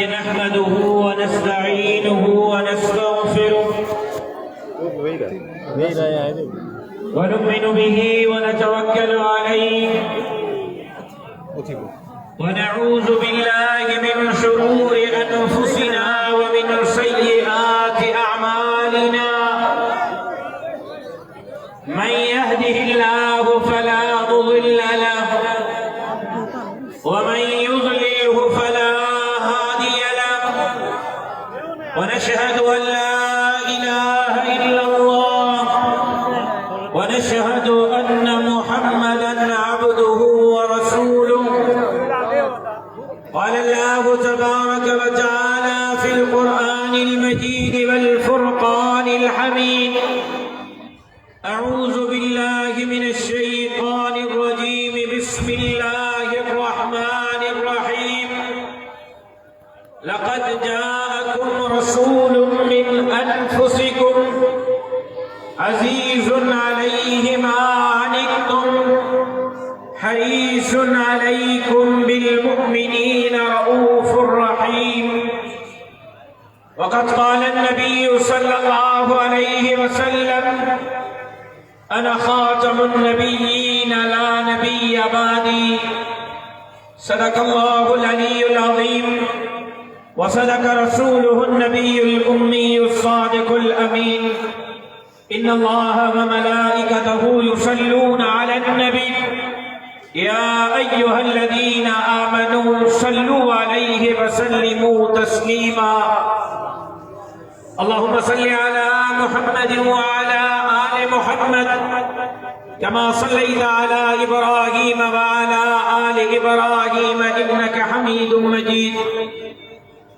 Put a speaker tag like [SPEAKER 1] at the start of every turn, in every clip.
[SPEAKER 1] نحمده ونستعينه ونستغفره ونؤمن به ونتوكل عليه ونعوذ بالله من شرور أنفسنا ومن سيئات أعمالنا من يهده الله فلا مضل له ومن يضلله فلا هادي له ونشهد أن لا إله إلا الله ونشهد أن محمدا عبده ورسوله قال الله تبارك وتعالى في القرآن المجيد والفرقان الحميد أعوذ بالله من الشيطان الرجيم بسم الله الرحمن الرحيم لقد جاءكم رسول من أنفسكم عزيز عليه ما عنتم حريص عليكم بالمؤمنين رؤوف رحيم وقد قال النبي صلى الله عليه وسلم أنا خاتم النبيين لا نبي بعدي صدق الله العلي العظيم وصدق رسوله النبي الأمي الصادق الأمين إن الله وملائكته يصلون على النبي يا أيها الذين آمنوا صلوا عليه وسلموا تسليما اللهم صل على محمد وعلى آل محمد كما صليت على إبراهيم وعلى آل إبراهيم إنك حميد مجيد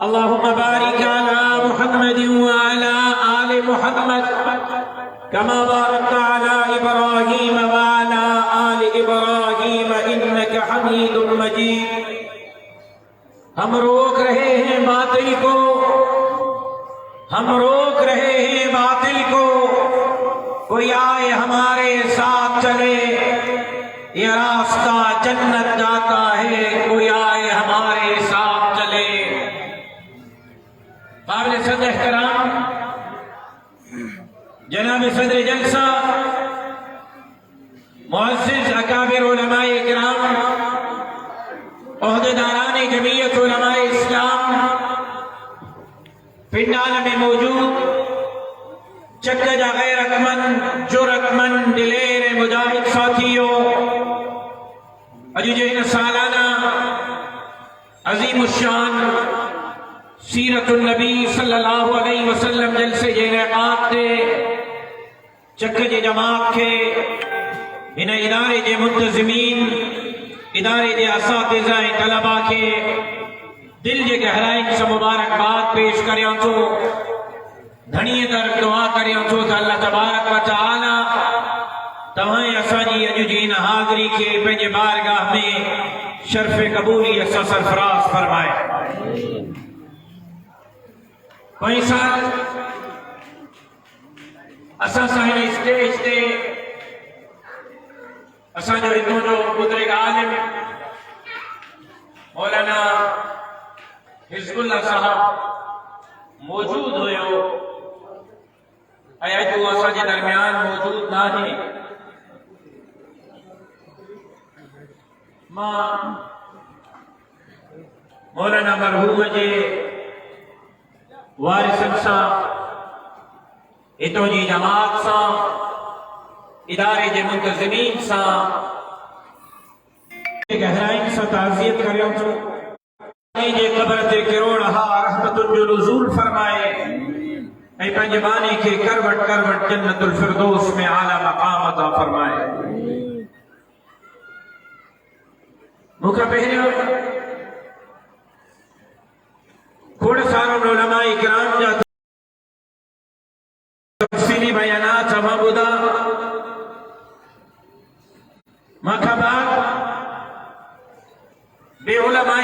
[SPEAKER 1] اللهم بارك على محمد وعلى آل محمد كما باركت على إبراهيم وعلى آل إبراهيم إنك حميد مجيد ہم روک رہے ہیں باطل کو ہم روک رہے ہیں باطل کو کوئی آئے ہمارے ساتھ چلے یہ راستہ جنت جاتا ہے کوئی آئے ہمارے ساتھ چلے قابل صدر احترام جناب صدر جلسہ معزز اکابر علماء اکرام عہدیداران جمعیت علماء اسلام پنڈال میں موجود چکجا غیرت مند جرأت مند دلیر مجاہد ساتھیوں اجوجین سالانہ عظیم الشان سیرت النبی صلی اللہ علیہ وسلم جلسے انعقاد دے چکجے جماعت کے ان ادارے دے منتظمین ادارے دے اساتذہ طلباء کے دل جے گہرائیں سے مبارکباد پیش کریاں تو دھنی در دعا کریاں تو اللہ تبارک و تعالی تمہیں اساجی اجوجین حاضری کے پنجے بارگاہ میں شرف قبولی اسا سرفراز فرمائے کوئی سال اسا ساہل اسٹیج تے اسا جو اتنو جو بزرگ عالم مولانا حزب اللہ صاحب موجود ہوئے ہو جو اسا کے درمیان موجود نہ ہیں ماں مولانا مرحوم جے وارثن سا اتو جی جماعت سا ادارے جے منتظمین سا گہرائیں سا تعزیت کریوں تو جے قبر تے کروڑہا رحمت جو نزول فرمائے اے پنجبانی کے کروٹ کروٹ جنت الفردوس میں اعلیٰ مقام عطا فرمائے مکہ پہنے تھوڑے ساروں علماء اکرام جا تفصیلی بیانات ہمیں بدا مکہ بعد بے علماء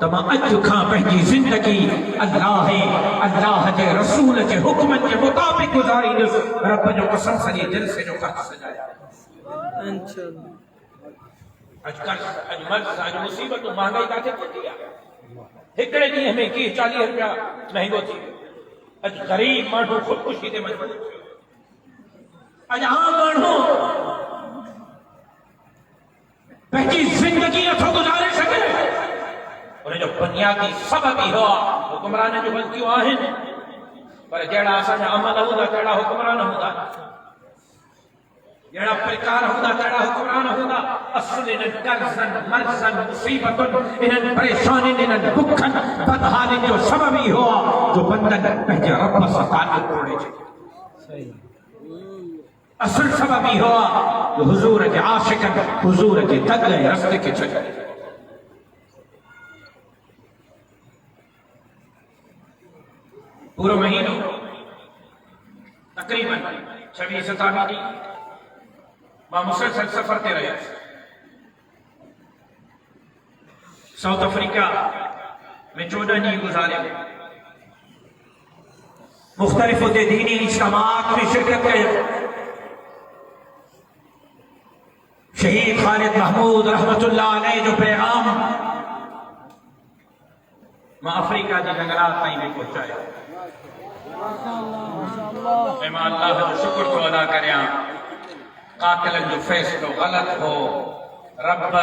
[SPEAKER 1] تما اج کھا پہنجی زندگی اللہ جے رسول جے حکم جے مطابق گزاری دس رب جو قسم سجی دل سے جو خط سجایا اج مرض اج مصیبت مہنگائی کا تھی ہکڑے ڈی میں کی 40 روپیہ مہنگو تھی اج غریب مانو خودکشی دے مجبور اج عام مانو پہنجی زندگی نٿو گزارے سگھے ان جو بنیادی سبب ہی ہوا حکمران جو غلطیوں آہن پر جیڑا اساں جا عمل ہوندا تیڑا حکمران ہوندا جیڑا پرکار ہوندا تیڑا حکمران ہوندا اصل انہن قرضن مرضن مصیبتن انہن پریشانین انہن بکھن بدحالین جو سبب ہی ہوا جو بندن پہنجے رب سے تعلق توڑے صحیح اصل سبب ہی ہوا جو حضور کے عاشقن حضور کے تگلے رستے کے چھڑے پورا مہینہ تقریباً 26-27 دی ماں مسلسل سفر تے رہے ساؤتھ افریقہ میں 14 دن گزارے مختلف دینی اجتماعات میں شرکت کرے شہید خالد محمود رحمت اللہ علیہ جو پیغام ماں افریقہ دی جنگلات تائیں بھی پہنچائے میں اللہ جو شکر تو ادا کریاں قاتلن جو فیصلو غلط ہو رب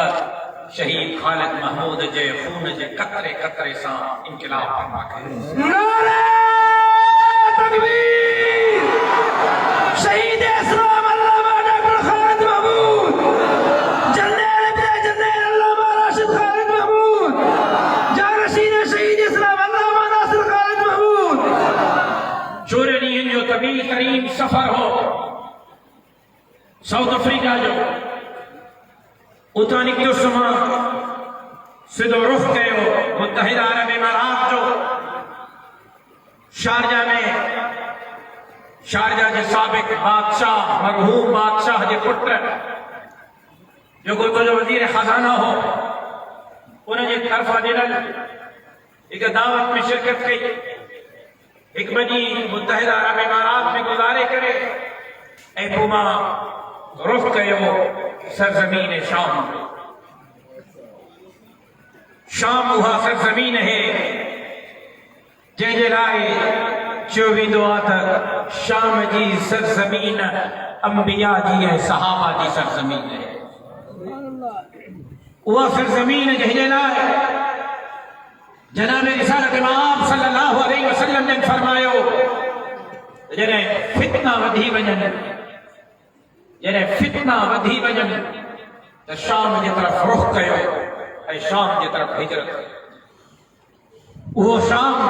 [SPEAKER 1] شہید خالد محمود جے خون جے قطرے قطرے ساں انقلاب فرما کرے
[SPEAKER 2] نعرہ تکبیر شہید اسلام علامہ ڈاکٹر خالد محمود جنرل علامہ راشد خالد محمود جانشین شہید اسلام علامہ ناصر خالد محمود
[SPEAKER 1] چورنین جو طویل ترین سفر ہو ساؤتھ افریقہ جو اتانی کیوں سما سدو رخ گئے ہو متحدہ عرب امارات جو شارجہ میں شارجہ جے سابق بادشاہ مرحوم بادشاہ جے پٹر جو کوئی تو جو وزیر خزانہ ہو انہیں جے طرفہ دینا ایک دعوت میں شرکت کی ایک بجی متحدہ عرب امارات میں گزارے کرے اے پوما رخ گئے ہو سرزمین شام شام وہاں سرزمین ہے جے جلائے 24 دعا تک شام جی سرزمین انبیاء جی ہے صحابہ جی سرزمین ہے وہ سرزمین جے جلائے جناب رسالت امام صلی اللہ علیہ وسلم نے فرمایا جنہیں فتنہ ودھی وجن جنہیں فتنہ ودھی وجن تو شام جی طرف رخ کیو اے شام جی طرف ہجرت وہ شام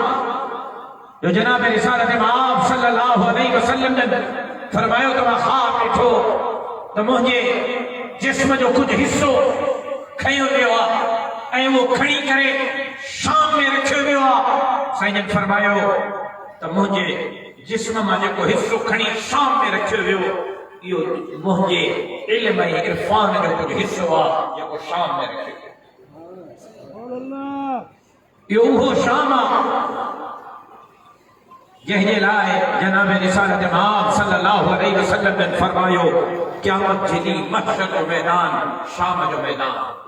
[SPEAKER 1] جو جناب رسالت امام صلی اللہ علیہ وسلم نے فرمایا تو میں خواب اٹھو تو مجھے جسم جو کچھ حصو کھیوں دیوا اے وہ کھڑی کرے شام میں رکھے ہوا سائیں جن فرمایا تو مجھے جسم میں کو حصو کھڑی شام میں رکھے ہوئے یہ مجھے علم عرفان جو کچھ حصو ہوا یہ کو شام میں رکھے یہ وہ شام جہنے لائے جناب رسالت امام صلی اللہ علیہ وسلم نے فرمایا قیامت جلی محشر جو میدان شام جو میدان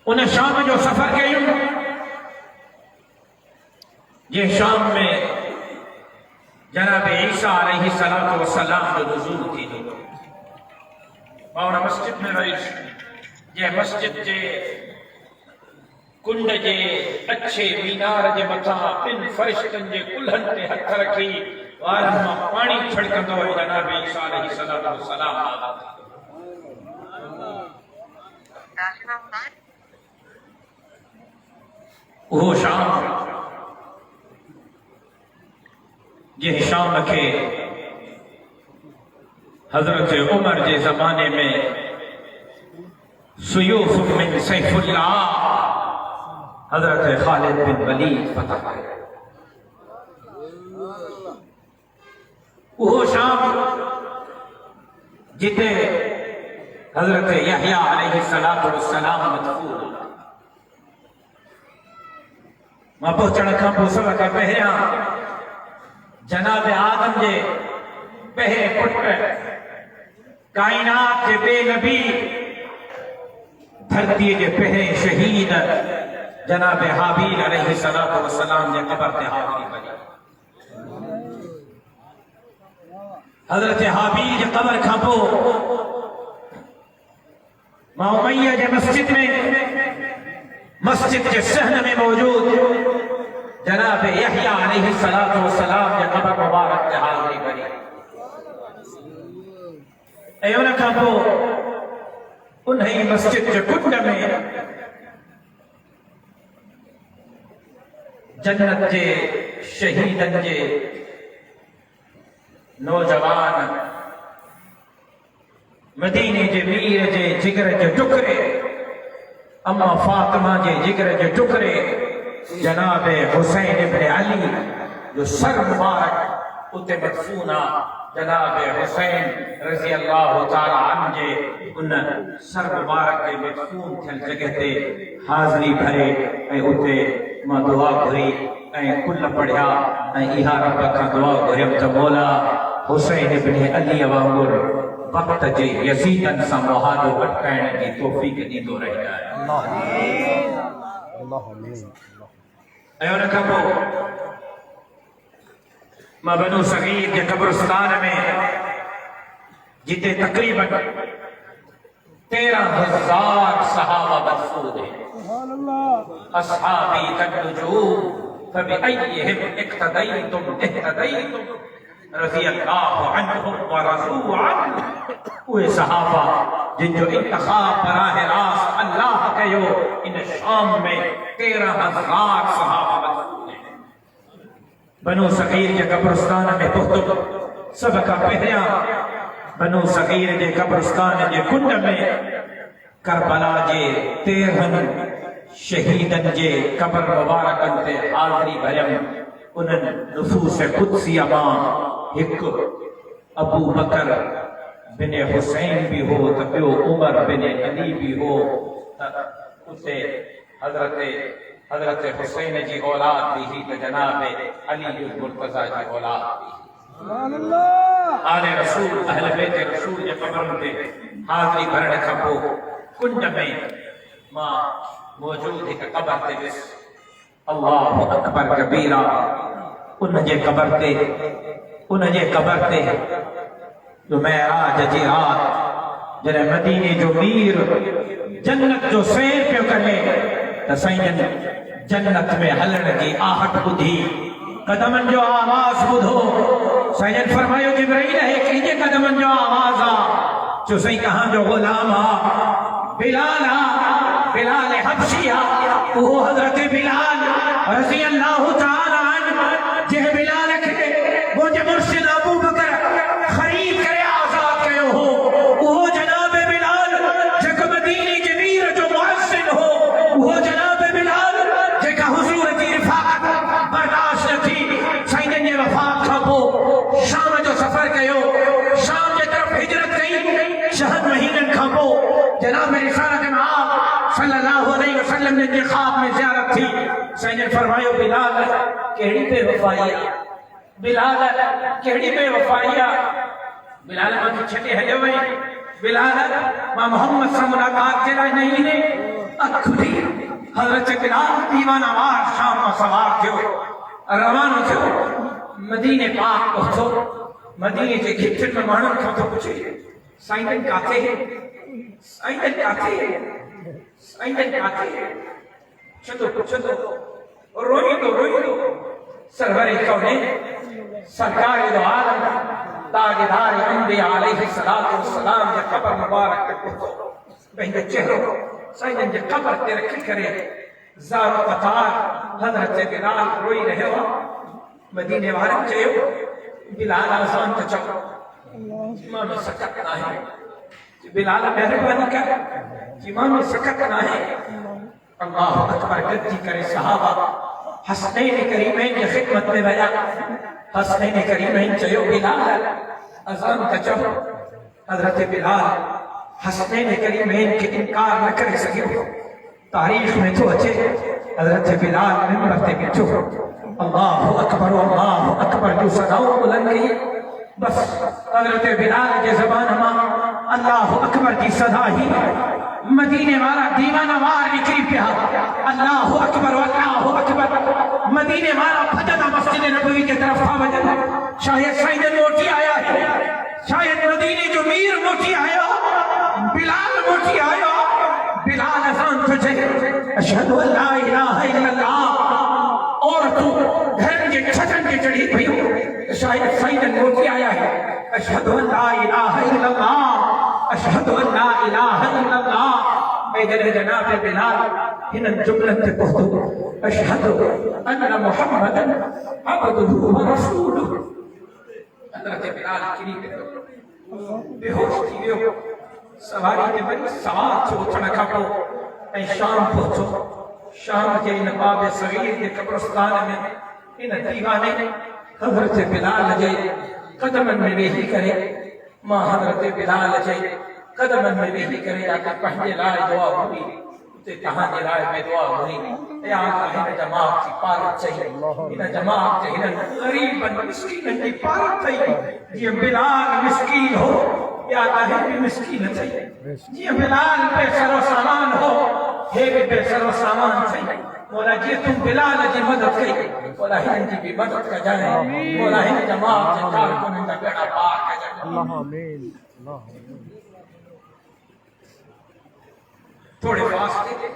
[SPEAKER 1] انہیں شام جو سفر کے یہ شام میں جناب عیسیٰ علیہ السلام جو نزول تھی اور مسجد میں رئیس یہ مسجد جے کنڈ جے اچھے مینار جے مطا پن فرشتن جے کلہن تے ہتھ رکھی وارما پانی چھڑکندو جناب عیسیٰ علیہ السلام وہ شام یہ شام کے حضرت عمر جے زمانے میں سیوف من سیف اللہ حضرت خالد بن ولید فتح ہے وہ شام جتے حضرت یحییٰ علیہ السلام مدفون ماں پہنچن کھاں پو سب کا پہریاں جناب آدم جے پہرے پٹ کائنات جے بے نبی دھرتی جے پہرے شہید جناب حابیل علیہ السلام جے قبر تے حاضری پڑی حضرت حابیل جے قبر کھاں پو ماں امیہ جے مسجد کے صحن میں موجود جناب یحییٰ علیہ السلام جے قبر مبارک تے حاضری پڑی ایونا کھاں پو انہی مسجد کے کنڈ میں جنت جے شہیدن جے نوجوان مدینے جے میر جے جگر جے ٹکرے اما فاطمہ جے جگر جے ٹکرے جناب حسین ابن علی جو سر مبارک اتے مدفونہ جناب حسین رضی اللہ تعالیٰ عنہ جے ان سر مبارک کے مدفون تھل جگہ تے حاضری بھرے اے اتے ماں دعا بھری اے کل پڑھیا اے ایہا رب کا دعا بھریم تا مولا حسین ابن علی وانگر وقت جے یزیدن سا محادو اٹکائن کی توفیق دی دو رہ جائے اے انہوں کہا ماں بنو صغیر کے قبرستان میں جتے تقریباً 13,000 صحابہ مدفون ہیں اصحابی کالنجوم فبأیہم اقتدیتم اہتدیتم رضی اللہ عنہم ورضوا عنہ وہ صحابہ جن جو انتخاب براہ راست اللہ کہو ان شام میں 13,000 صحابہ مدفون ہیں بنو صغیر کے قبرستان میں بہت سب کا پہریا بنو صغیر کے قبرستان کے کنڈ میں کربلا جے 13 شہیدن جے قبر مبارکن تے حاضری بھرم انن نفوس قدسی امام ایک ابو بکر بن حسین بھی ہو تبیو عمر بن علی بھی ہو اسے حضرت حسین جی اولاد بھی ہی تو جناب علی المرتضی جی اولاد بھی آل رسول اہل بیت رسول جے قبر دے حاضری بھرنے کھپو کنڈ میں ماں موجود ہے قبر دے بس اللہ اکبر کبیرہ ان جے قبر تے جو معراج جی رات جنہیں مدینے جو میر جنت جو سیر پہ کرے تسائن جنت میں ہلن کی آہٹ بدھی قدمن جو آواز بدھو سائن فرمائیو جبرائیل ہے کہیے قدمن جو آواز جو سائن کہاں جو غلام بلال حبشی وہ حضرت بلال رضی اللہ تعالی عنہ جہ بلال کے وہ جو مرشد ابو بکر خرید کرے آزاد کہو ہو وہ جناب بلال جک مدینی جمیر جو محسن ہو وہ جناب بلال جکا حضور کی رفاقت برداشت تھی سائنن یہ وفات کھپو شام جو سفر کہو شام کے طرف ہجرت گئی شہد مہینن کھپو جناب رسالت معاق صلی اللہ علیہ وسلم نے خواب میں زیارت تھی سائنن فرمائیو بلال کیڑی بے وفائیہ بلال کیڑی بے وفائیہ بلال ماں کی چھٹے ہلے ہوئے بلال ماں محمد سے ملاقات کے لئے نہیں نے اکھلی حضرت بلال دیوان آواز شام میں سوار کیوں روانو کیوں مدینے پاک پہنچو مدینے کے گھٹن میں مانن کھا تو پوچھے سائنن کاتے ہیں سائنن کاتے ہیں سائنن کاتے ہیں چھتو روئی دو سرور کونین سرکار دو عالم تاجدار انبیاء علیہ السلام جا قبر مبارک کے پڑھو بہن چہرو سائنن جا قبر تے رکھ کرے زار و قطار حضرت بلال روئی رہے ہو مدینے وارن چاہو بلال آسان تچاو امام سکت نہ ہے بلال مہربانی کر امام سکت نہ ہے اللہ اکبر گدی کرے صحابہ حسنین کریمین کی خدمت میں بیا حسنین کریمین چاہو بلال ازان تچاو حضرت بلال حسنین کریمین کے انکار نہ کرے سکے ہو تاریخ میں تو اچھے حضرت بلال منبر تے بچو اللہ اکبر جو صداؤں بلند گئی بس حضرت بلال کے زبان ماں اللہ اکبر کی صدا ہی مدینے والا دیوانہ وار نکری پیا اللہ اکبر مدینے والا بھجنا مسجد نبوی کے طرف تھا بجنا شاید سائن موٹی آیا ہے شاید مدینے جو میر موٹی آیا بلال موٹی آیا بلال اذان تجھے اشہد ان لا الہ الا اللہ اور تو گھر کے چھتن کے چڑھی پئی شاید سائن موٹی آیا ہے اشہد ان لا الہ الا اللہ اشہد ان لا الہ الا اللہ میرے جناب بلال ان جملت تے پہتو اشہد ان محمد عبدہ ورسولہ حضرت بلال کری بے ہوش تھی ویو سواری تے بڑی سوار چھو اٹھنا کھو اے شام پہنچو شام کے نباب صغیر کے قبرستان میں ان دیوانے حضرت بلال جے قدمن میں وہی کرے ماں حضرت بلال جے قدمن میں وہی کرے آکا پہنجے لائے دعا ہوئی تے کہاں جے لائے میں دعا ہوئی اے آقا ہن جماعت کی پارت چاہیے ان جماعت کے ہن غریباً مسکیناً کی پارت چاہیے یہ بلال مسکین ہو یا آقا ہے بھی مسکین چاہیے یہ بلال بے سر و سامان ہو ہے بھی بے سر و سامان چاہیے مولا جی تم بلال جی مدد کئی مولا ہن جی بھی مدد کا جائے مولا ہن جماعت جی کار کنن دا بیڑا پاک کا جائے
[SPEAKER 3] اللہ آمین اللہ آمین
[SPEAKER 1] تھوڑے فاسدے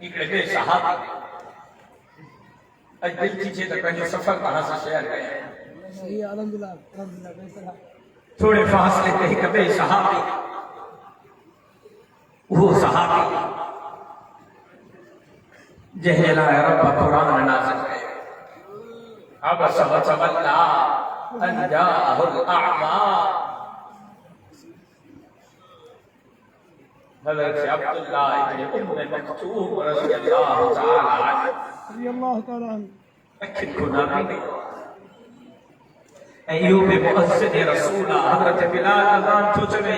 [SPEAKER 1] ایکڑے بے صحابی اج دل چیچے تک پہنجو سفر کہاں سے شہر گئے ہیں تھوڑے فاصلے تے ایک بے صحابی وہ صحابی جہلا رب قرآن نازل ہے عبس وتولى ان جاءه الاعمى حضرت عبداللہ ابن مکتوم رضی اللہ تعالی عنہ اکھن کو نابی نہیں ایوب مؤذن رسولہ حضرت بلال اذان تو چلے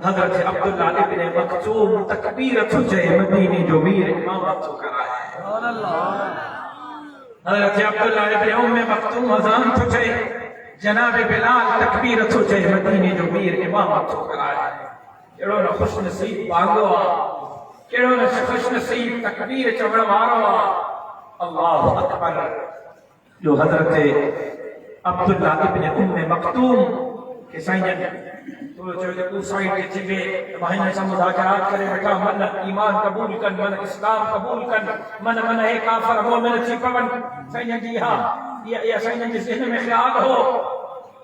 [SPEAKER 1] حضرت عبداللہ ابن مکتوم تکبیرت جے مدینی جو میر امامت تو کرائے حضرت عبداللہ ابن مکتوم اذان تو چلے جناب بلال تکبیرت جے مدینی جو میر امامت تو کرائے کیڑو نہ خوش نصیب باندھو کیڑو نہ خوش نصیب تکبیر چوڑ مارو اللہ اکبر جو حضرت عبداللہ ابن مکتوم کہ سائنجن تو جو سائن کے چلے مہینہ سے مذاکرات کرے بیٹا من ایمان قبول کن من اسلام قبول کن من ہے کافر ہو من چی پون سائنجن جی ہاں یا سائنجن جس ذہن میں خیال ہو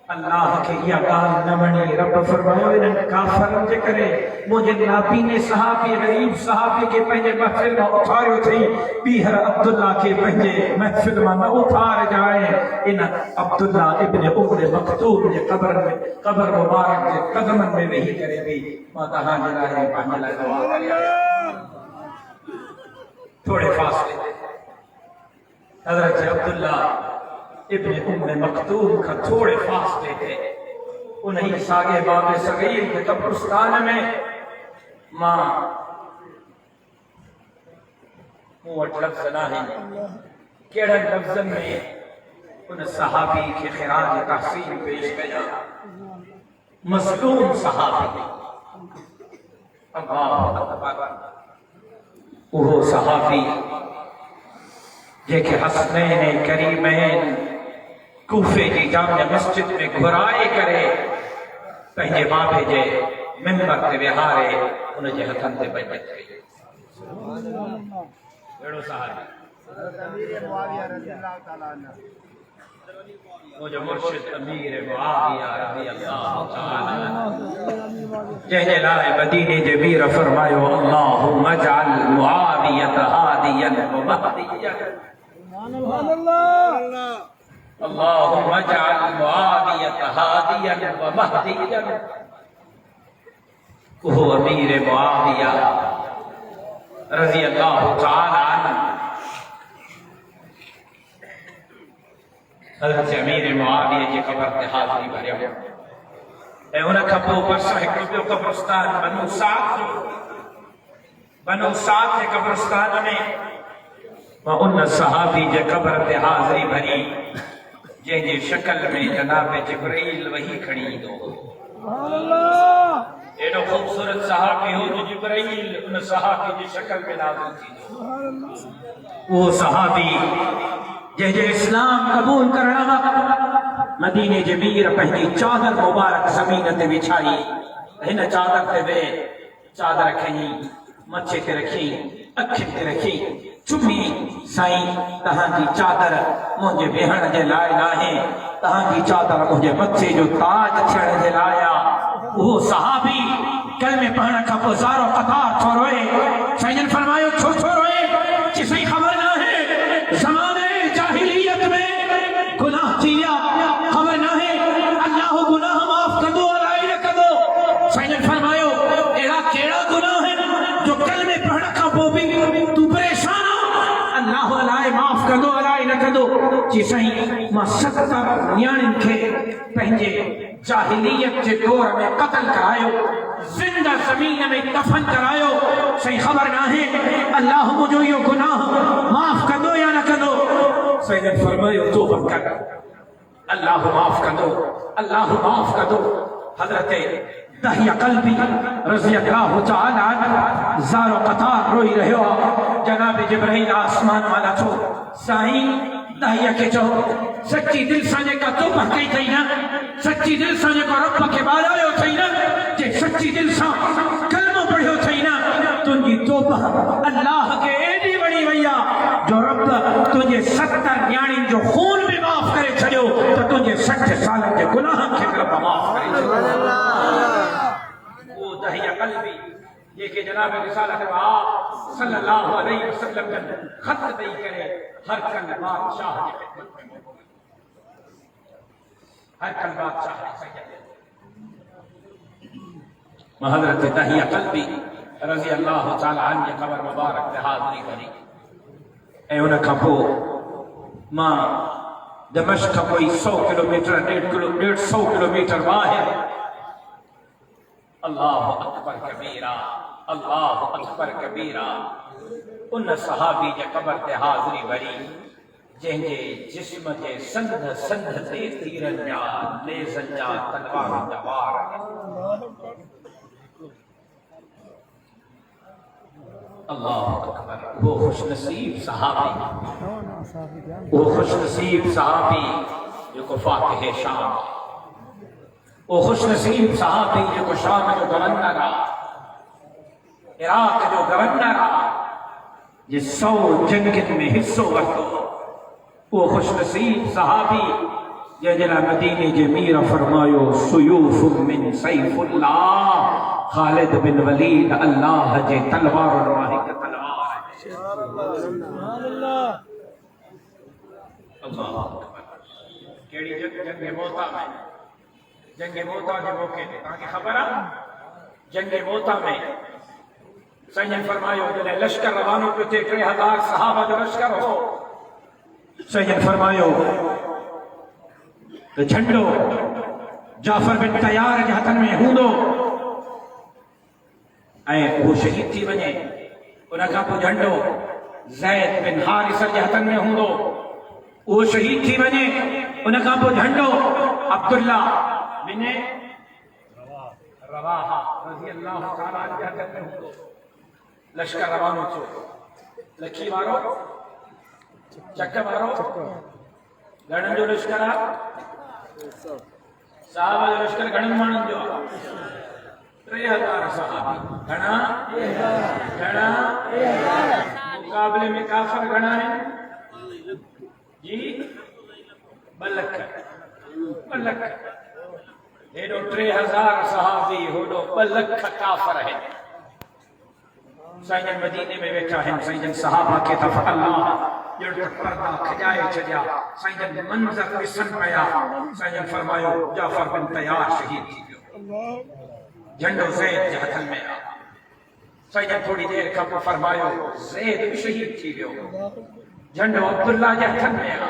[SPEAKER 1] اللہ کے یہ گال نہ بنی رب فرمایا انہاں کافرن جے کرے مجھے نبی نے صحابی غریب صحابی کے پہنجے محفل میں اٹھارے تھی بیہر عبداللہ کے پہنجے محفل میں اٹھار جائے ان عبداللہ ابن مکتوم نے قبر مبارک کے قدمن میں وہی کرے بھی ماتا ہاں جلائے پہنجے لائے دعا کرے تھوڑے فاصلے حضرت عبداللہ ابن مکتوم کا تھوڑے فاصلے تھے انہیں ساگے باب صغیر کے قبرستان میں ماں موٹ لفظ ناہی کیڑا لفظ میں ان صحابی کے خراج تحسین پیش کیا مظلوم صحابی اللہ اکبر وہ صحابی جے کہ حسنین کریمین کوفے کی جامع مسجد میں گھرائے کرے پہنجے بابے جے ممبر تے وہارے انہیں جے ہتھن تے بچت گئی بیڑو صحابی
[SPEAKER 3] امیر معاویہ رضی اللہ تعالیٰ عنہ
[SPEAKER 1] مجھے مرشد امیر معاویہ رضی اللہ تعالیٰ عنہ جہنے لائے مدینی جبیر فرمائیو اللہم اجعل معاویت ہادیا و مہدیا
[SPEAKER 3] سبحان اللہ
[SPEAKER 1] اللہم اجعل معاویت ہادیا و مہدیا وہ امیر معاویہ رضی اللہ تعالی عنہ حضرت امیر معاویہ جی قبر تے حاضری بھریا اے انہاں کھا پو پرسا ہکڑو ٻیو قبرستان بنو سعد کے قبرستان میں ان صحابی جے قبر تے حاضری بھری جے جے شکل میں جناب جبرائیل وہی کھڑی دو
[SPEAKER 3] سبحان اللہ
[SPEAKER 1] ایڈو خوبصورت صحابی ہو جو جبرائیل ان صحابی جے شکل میں نازل تھی دو
[SPEAKER 3] سبحان اللہ
[SPEAKER 1] وہ صحابی جے جے اسلام قبول کرنا مدینے جبیر پہنی چادر مبارک زمین تے بچھائی ہن چادر تے بے چادر کھنی مچھے تے رکھی اکھے تے رکھی چمی سائیں تہاں کی چادر مجھے بہن جے لائے لاہے تہاں کی چادر مجھے مچھے جو تاج چھڑ دے لایا وہ صحابی کلمے پڑھنا کا پزارو قطار چھوڑوئے سیدن فرمائیو چھو چھوڑوئے کسی خبر نہ ہے زمانے جاہلیت میں گناہ چیا خبر نہ ہے اللہ گناہ معاف کر دو الائی نہ کر دو سیدن فرمائیو ایرا کیڑا گناہ ہے جو کلمے پڑھنا کا بوبی تو پریشان اللہ علیہ معاف کر دو علیہ نہ کر دو جی صحیح ما 70 نیانن کے پہنجے جاہلیت کے دور میں قتل کرائیو زندہ زمین میں دفن کرائیو صحیح خبر نہ ہے اللہ مجھو یہ گناہ معاف کر دو یا نہ کر دو سیدن فرمائیو توبہ کر اللہ معاف کر دو اللہ معاف کر دو حضرت دہیہ قلبی رضی اللہ تعالی عنہ زار و قطار روئی رہے ہو جناب جبرائیل آسمان والا چھو سائیں دہیہ کے چھو سچی دل سانے کا تو بھکئی تھی نا سچی دل سانے کا رب کے بارے ہو تھی نا جے سچی دل سا کلمہ پڑھے ہو تھی نا تنجی توبہ اللہ کے ایڈی بڑی ویا جو رب تجھے 70 نیانی جو خون بھی معاف کرے چھڑیو تو تجھے 60 سالن کے گناہ کے طرف معاف کرے چھڑیو وہ دہیہ قلبی یہ کہ جناب رسالت آپ صلی اللہ علیہ وسلم کا خط دئی کرے ہر کل بادشاہ کی خدمت میں ہر کل بادشاہ سید حضرت دہیہ قلبی رضی اللہ تعالی عنہ قبر مبارک تے حاضری بھری اے انہاں کھا پو ماں دمشق کوئی 100 کلومیٹر 150 کلومیٹر باہر اللہ اکبر کبیرہ اللہ اکبر کبیرہ ان صحابی جے قبر تے حاضری بھری جن جے جسم جے سندھ سندھ تے تیرن جا لیزن جا تلوار جا وار اللہ اکبر وہ خوش نصیب صحابی وہ خوش نصیب صحابی جو کو فاتح شام وہ خوش نصیب صحابی جو کو شام جو گورنر عراق جو گورنر جس 100 جنگت میں حصہ ورتو وہ خوش نصیب صحابی جے جنا مدینے جے میرا فرمایو سیوف من سیف اللہ خالد بن ولید اللہ جے تلوار الواحد تلوار
[SPEAKER 3] سبحان اللہ
[SPEAKER 1] اللہ اکبر کیڑی جنگ موتا میں جنگ موتا جو موقع تے تاکہ خبر جنگ موتا میں سیدن فرمایو جلے لشکر روانو پہ تے 3000 صحابہ جو لشکر ہو سیدن فرمایو تو جھنڈو جعفر بن تیار جہتن میں ہوں اے وہ شہید تھی بنے انہاں کا پو جھنڈو زید بن حارث جہتن میں ہوں وہ شہید تھی بنے انہاں کا پو جھنڈو عبداللہ بن رواحہ رضی اللہ تعالیٰ عنہ جہتن میں ہوں لشکر روانو چھو لکھی مارو چکہ مارو گھڑن جو لشکر صحابہ جو لشکر گھڑن مانن جو 3000 صحابہ گھڑا مقابلے میں کافر گھڑا ہے جی بلک ایڈو 3000 صحابی ہوڈو بلک کافر ہے سیدن مدینے میں بیٹھا ہے سیدن صحابہ کے طرف اللہ جڑ پردہ کھجائے چجا سیدن منظر پسن پیا سیدن فرمایو جعفر بن تیار شہید تھی جو جھنڈو زید جہتن میں آ سیدن تھوڑی دیر کا فرمایو زید بھی شہید تھی جو جھنڈو عبداللہ جہتن میں آ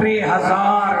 [SPEAKER 1] 3000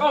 [SPEAKER 1] 100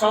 [SPEAKER 1] 100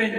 [SPEAKER 1] 3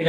[SPEAKER 1] ان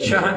[SPEAKER 1] 6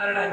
[SPEAKER 1] 18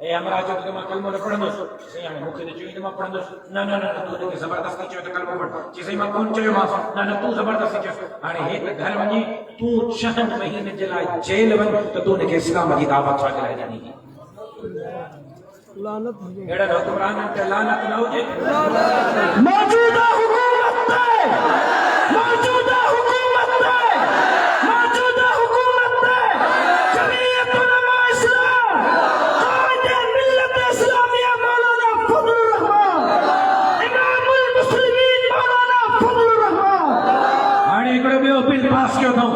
[SPEAKER 1] اے ہمارا جو تم کلمہ نہ پڑھندو سی ہم مکھ دے چوئی نہ پڑھندو نہ تو نے زبردستی چو تے کلمہ پڑھ جسے ما کون چيو ما نہ تو زبردستی چو ہن ہے گھر ونی تو شہن مہینے جلا جیل ون تو نے اسلام دی دعوت چھا کے جانی
[SPEAKER 3] لعنت ہو جائے
[SPEAKER 1] ایڑا حکمران تے لعنت نہ ہو جے
[SPEAKER 2] موجودہ حکومت نے موجودہ حکومت نے موجودہ حکومت نے جمعیت علماء اسلام قائد ملت اسلامیہ مولانا فضل الرحمان امام المسلمین مولانا فضل الرحمان
[SPEAKER 1] ہن ایکڑو بیو بل پاس کیو تھو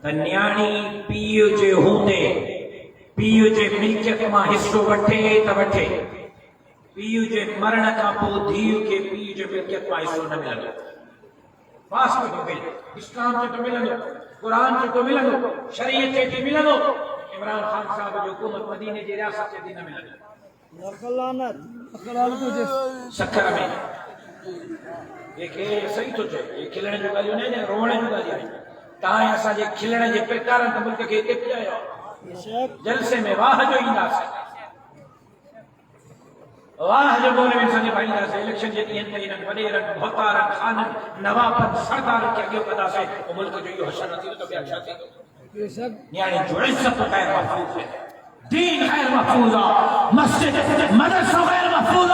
[SPEAKER 1] تنیاڑی پیو جے ہوندے پیو جے ملکیت ماں حصو وٹھے تا وٹھے پیو جے مرن کا پو دھیو کے پیو جے ملکیت ماں حصو نہ ملن پاس کو بل اسلام جو تو ملن قرآن جو تو ملن شریعت جو ملن عمران خان صاحب جو حکومت مدینے جی ریاست جو نہ ملن
[SPEAKER 3] لعنت اقرال کو جس
[SPEAKER 1] سکر میں یہ صحیح تو چے یہ کھلنے جو گالیوں نہیں رونے جو گالیوں نہیں تاں ایسا جے کھلنے جے پرکارن تا ملک کے تے پیا جلسے میں واہ جو ایندا سے واہ جو بولے میں سنجے بھائی دا سے الیکشن جے دین تین وڈیرن بھوتارن خانن نوابن سردار کے اگے پتا سے وہ ملک جو یہ حشر نتی تو بیا شاتی
[SPEAKER 3] بے شک
[SPEAKER 1] یعنی جو عزت غیر محفوظ ہے دین غیر محفوظ مسجد مدرسہ غیر محفوظ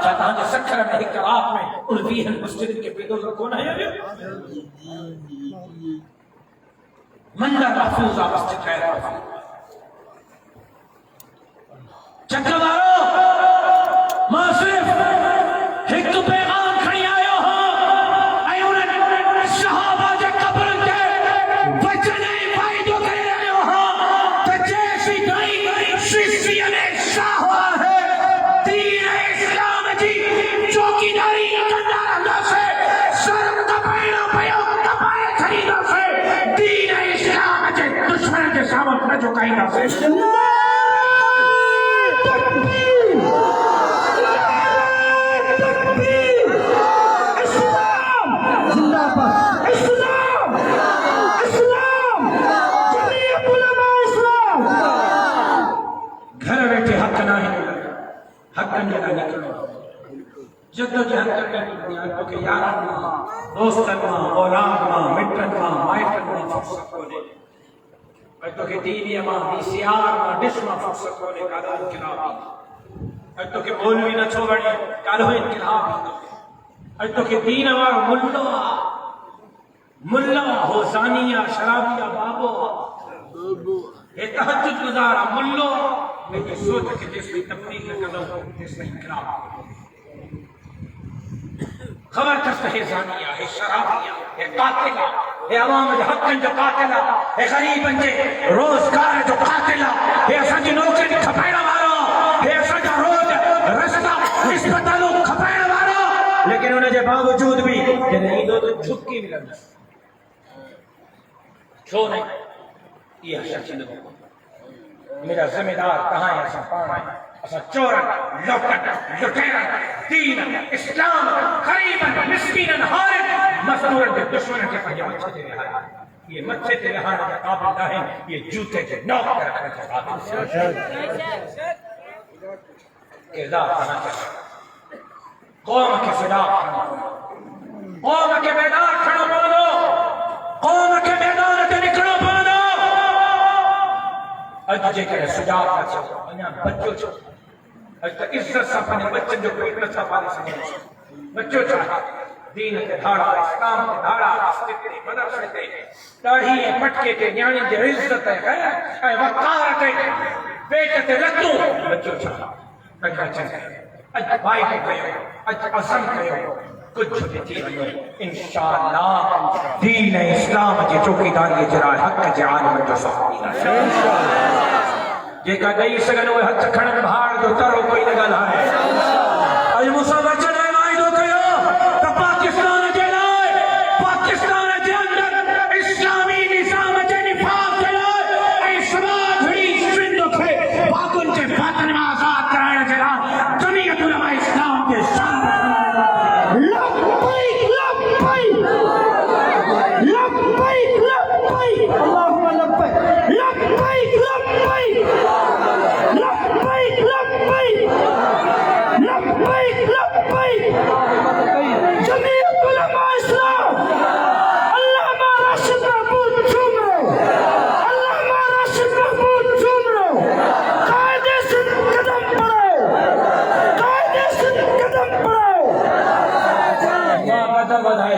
[SPEAKER 1] چاہتا ہوں کہ سکر میں ایک رات میں الویہ المسجد کے پیدوز رکھونا ہے مندر محفوظ مسجد غیر محفوظ چکروارو ماں صرف ایک پیغام کھڑی آئے ہوں اے انہیں صحابہ جے قبر کے بچنے فائدوں کر رہے ہوں تو جیسی گئی شیشین شاہ ہوا ہے دین اسلام جی چوکیداری کرنا رہنا سے سر کپائنا پیو کپائے خریدہ سے دین اسلام جی دشمن کے سامن نہ چکائنا سے گھر بیٹھے حق نہ ہے حق نہ نکلو جدو جہد کرنے کی دنیا تو کہ یاران ماں دوستان ماں اولاد ماں مٹرن ماں مائٹرن ماں فرصت کو دے تو کہ ٹی وی ماں بی سی آر ماں ڈش ماں فرصت کو دے کالو انقلابی تو کہ بولوی نہ چھوڑی کالو انقلابی تو کہ دین وار ملہ ہو زانیہ شرابیہ بابو یہ تحجد گزارا ملو میں یہ سوچ کہ جس میں تبدیل نہ کرو جس میں انقلاب خبر کس ہے زانیہ ہے شرابیہ ہے قاتلہ ہے عوام جو حقن جو قاتلہ ہے غریبن جو روزگار جو قاتلہ ہے ایسا جو نوکر کھپیڑا مارو ہے ایسا جو روز رشتہ نسبتالو کھپیڑا مارو لیکن انہیں جو باوجود بھی کہ نہیں دو تو چھپکی بھی لگنا چھو نہیں یہ حشر چند کو میرا ذمہ دار کہاں ہے ایسا پانا ہے ایسا چورن لوٹن لٹیرن دین اسلام قریباً مسکینن حارن مصنورن کے دشمنن کے پہنجے مچھے دے رہا ہے یہ مچھے دے رہا ہے قابل نہ ہے یہ جوتے کے نوک کر رکھنے کے قابل کردار کرنا چاہتا قوم کے فدا قوم کے بیدار کھڑا بولو قوم کے میدان تے نکلو پانو اج جے کرے سجاد نہ چھو انہاں بچو چھو اج تک عزت سا پنے بچن جو کوئی نہ پالے سنے بچو چھو دین تے دھاڑا اسلام تے دھاڑا استے مدرسے تے داڑھی پٹکے تے نیانے دی عزت ہے اے وقار تے بیٹے تے لتو بچو چھو اج بھائی کہو اج عزم کہو کچھ بھی تھی انشاءاللہ دین اسلام کی چوکیداری جرا حق جے عالم جو صحابی جے کا دئی سگنو ہتھ کھڑن بھاڑ جو ترو کوئی نہ گل ہے اج مصطفی چڑھے وائی دو کہو تو پاکستان جے لائے پاکستان جے اندر اسلامی نظام جے نفاذ جے لائے اے سماج ہڑی سندھ کھے پاکن جے باطن میں آزاد کرائن جے لائے جمعیت علماء اسلام کے شان
[SPEAKER 2] اللهم لبيك لبيك لبيك لبيك
[SPEAKER 1] قدم وڌائے